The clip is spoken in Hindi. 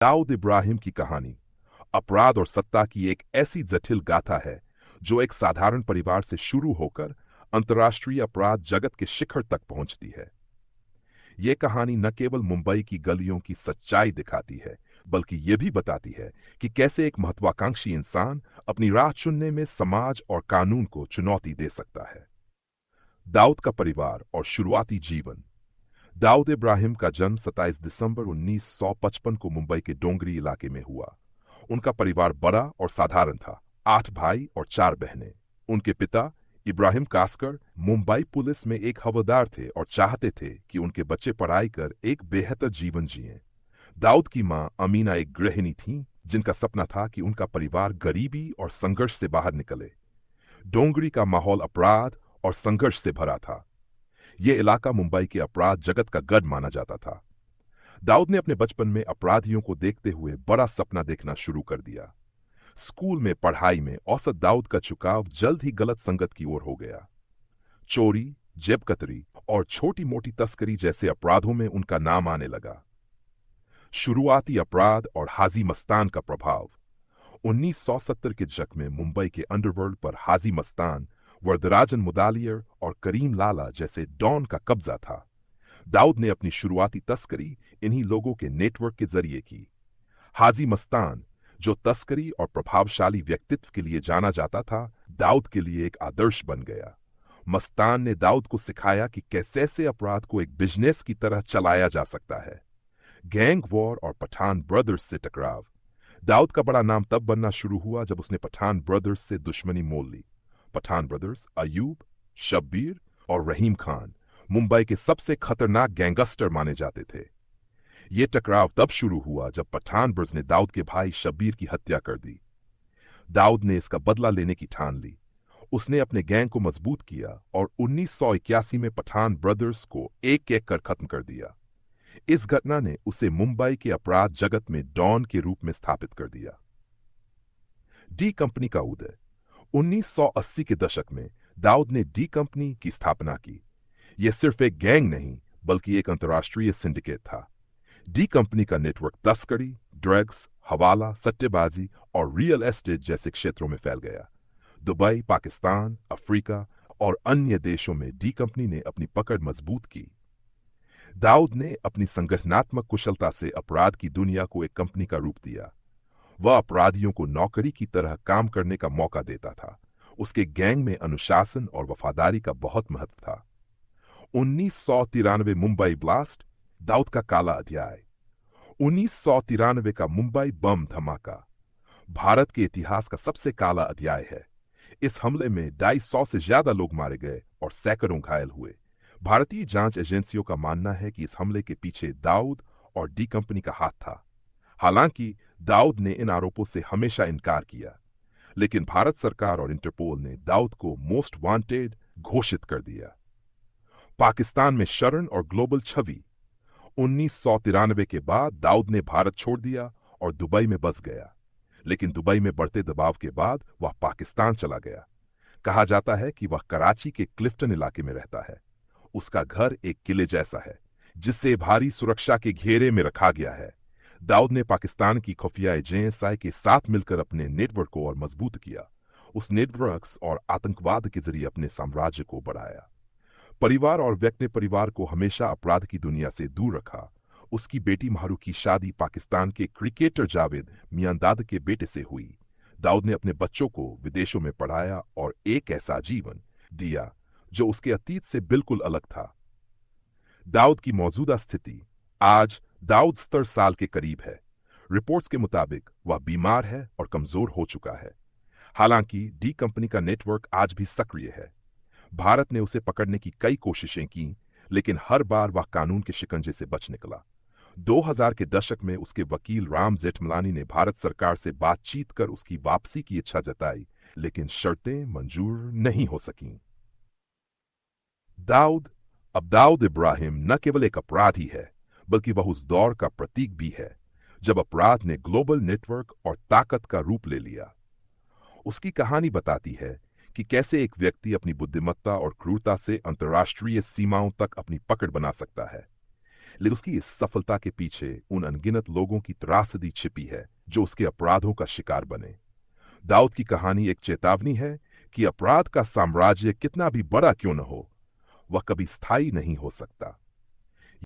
दाऊद इब्राहिम की कहानी अपराध और सत्ता की एक ऐसी जटिल गाथा है जो एक साधारण परिवार से शुरू होकर अंतर्राष्ट्रीय अपराध जगत के शिखर तक पहुंचती है। ये कहानी न केवल मुंबई की गलियों की सच्चाई दिखाती है, बल्कि ये भी बताती है कि कैसे एक महत्वाकांक्षी इंसान अपनी राह चुनने में समाज और कानून को चुनौती दे सकता है। दाऊद का परिवार और शुरुआती जीवन। दाऊद इब्राहिम का जन्म 27 दिसंबर 1955 को मुंबई के डोंगरी इलाके में हुआ। उनका परिवार बड़ा और साधारण था, 8 भाई और 4 बहनें। उनके पिता इब्राहिम कास्कर मुंबई पुलिस में एक हवलदार थे और चाहते थे कि उनके बच्चे पढ़ाई कर एक बेहतर जीवन जिएं। दाऊद की मां अमीना एक गृहिणी थीं, जिनका सपना था कि उनका परिवार गरीबी और संघर्ष से बाहर निकले। डोंगरी का माहौल अपराध और संघर्ष से भरा था। यह इलाका मुंबई के अपराध जगत का गढ़ माना जाता था। दाऊद ने अपने बचपन में अपराधियों को देखते हुए बड़ा सपना देखना शुरू कर दिया। स्कूल में पढ़ाई में औसत दाऊद का झुकाव जल्द ही गलत संगत की ओर हो गया। चोरी, जेबकतरी और छोटी मोटी तस्करी जैसे अपराधों में उनका नाम आने लगा। शुरुआती अपराध और हाजी मस्तान का प्रभाव। 1970 के दशक में मुंबई के अंडरवर्ल्ड पर हाजी मस्तान, वरदराजन मुदालियर और करीम लाला जैसे डॉन का कब्जा था। दाऊद ने अपनी शुरुआती तस्करी इन्हीं लोगों के नेटवर्क के जरिए की। हाजी मस्तान, जो तस्करी और प्रभावशाली व्यक्तित्व के लिए जाना जाता था, दाऊद के लिए एक आदर्श बन गया। मस्तान ने दाऊद को सिखाया कि कैसे अपराध को एक बिजनेस की तरह चलाया जा सकता है। गैंग वॉर और पठान ब्रदर्स से टकराव। दाऊद का बड़ा नाम तब बनना शुरू हुआ जब उसने पठान ब्रदर्स से दुश्मनी मोल ली। पठान ब्रदर्स अयूब, शब्बीर और रहीम खान मुंबई के सबसे खतरनाक गैंगस्टर माने जाते थे। ये टकराव तब शुरू हुआ जब पठान ब्रदर्स ने दाऊद के भाई शब्बीर की हत्या कर दी। दाऊद ने इसका बदला लेने की ठान ली। उसने अपने गैंग को मजबूत किया और 1981 में पठान ब्रदर्स को एक एक कर खत्म कर दिया। इस घटना ने उसे मुंबई के अपराध जगत में डॉन के रूप में स्थापित कर दिया। डी कंपनी का उदय। 1980 के दशक में दाऊद ने डी कंपनी की स्थापना की। यह सिर्फ एक गैंग नहीं, बल्कि एक अंतर्राष्ट्रीय सिंडिकेट था। डी कंपनी का नेटवर्क तस्करी, ड्रग्स, हवाला, सट्टेबाजी और रियल एस्टेट जैसे क्षेत्रों में फैल गया। दुबई, पाकिस्तान, अफ्रीका और अन्य देशों में डी कंपनी ने अपनी पकड़ मजबूत की। दाऊद ने अपनी संगठनात्मक कुशलता से अपराध की दुनिया को एक कंपनी का रूप दिया। वह अपराधियों को नौकरी की तरह काम करने का मौका देता था। उसके गैंग में अनुशासन और वफादारी का बहुत महत्व था। 1993 मुंबई ब्लास्ट, दाऊद का काला अध्याय। 1993 का मुंबई बम धमाका भारत के इतिहास का सबसे काला अध्याय है। इस हमले में 250 से ज्यादा लोग मारे गए और सैकड़ों घायल हुए। भारतीय जांच एजेंसियों का मानना है कि इस हमले के पीछे दाऊद और डी कंपनी का हाथ था। हालांकि दाऊद ने इन आरोपों से हमेशा इनकार किया, लेकिन भारत सरकार और इंटरपोल ने दाऊद को मोस्ट वांटेड घोषित कर दिया। पाकिस्तान में शरण और ग्लोबल छवि। 1993 के बाद दाऊद ने भारत छोड़ दिया और दुबई में बस गया, लेकिन दुबई में बढ़ते दबाव के बाद वह पाकिस्तान चला गया। कहा जाता है कि वह कराची के क्लिफ्टन इलाके में रहता है। उसका घर एक किले जैसा है, जिसे भारी सुरक्षा के घेरे में रखा गया है। दाऊद ने पाकिस्तान की खुफिया एजेंसी के साथ मिलकर अपने नेटवर्क को और मजबूत किया। उस नेटवर्क्स और आतंकवाद के जरिए अपने साम्राज्य को बढ़ाया। परिवार और व्यक्ति ने परिवार को हमेशा अपराध की दुनिया से दूर रखा। उसकी बेटी मारू की शादी पाकिस्तान के क्रिकेटर जावेद मियांदाद के बेटे से हुई। दाऊद ने अपने बच्चों को विदेशों में पढ़ाया और एक ऐसा जीवन दिया जो उसके अतीत से बिल्कुल अलग था। दाऊद की मौजूदा स्थिति। आज दाऊद 70 साल के करीब है। रिपोर्ट्स के मुताबिक वह बीमार है और कमजोर हो चुका है। हालांकि डी कंपनी का नेटवर्क आज भी सक्रिय है। भारत ने उसे पकड़ने की कई कोशिशें की, लेकिन हर बार वह कानून के शिकंजे से बच निकला। 2000 के दशक में उसके वकील राम जेठमलानी ने भारत सरकार से बातचीत कर उसकी वापसी की इच्छा जताई, लेकिन शर्तें मंजूर नहीं हो सकीं। दाऊद। अब दाऊद इब्राहिम न केवल एक अपराधी है, बल्कि वह उस दौर का प्रतीक भी है जब अपराध ने ग्लोबल नेटवर्क और ताकत का रूप ले लिया। उसकी कहानी बताती है कि कैसे एक व्यक्ति अपनी बुद्धिमत्ता और क्रूरता से अंतर्राष्ट्रीय सीमाओं तक अपनी पकड़ बना सकता है। लेकिन उसकी इस सफलता के पीछे उन अनगिनत लोगों की त्रासदी छिपी है जो उसके अपराधों का शिकार बने। दाऊद की कहानी एक चेतावनी है कि अपराध का साम्राज्य कितना भी बड़ा क्यों न हो, वह कभी स्थायी नहीं हो सकता।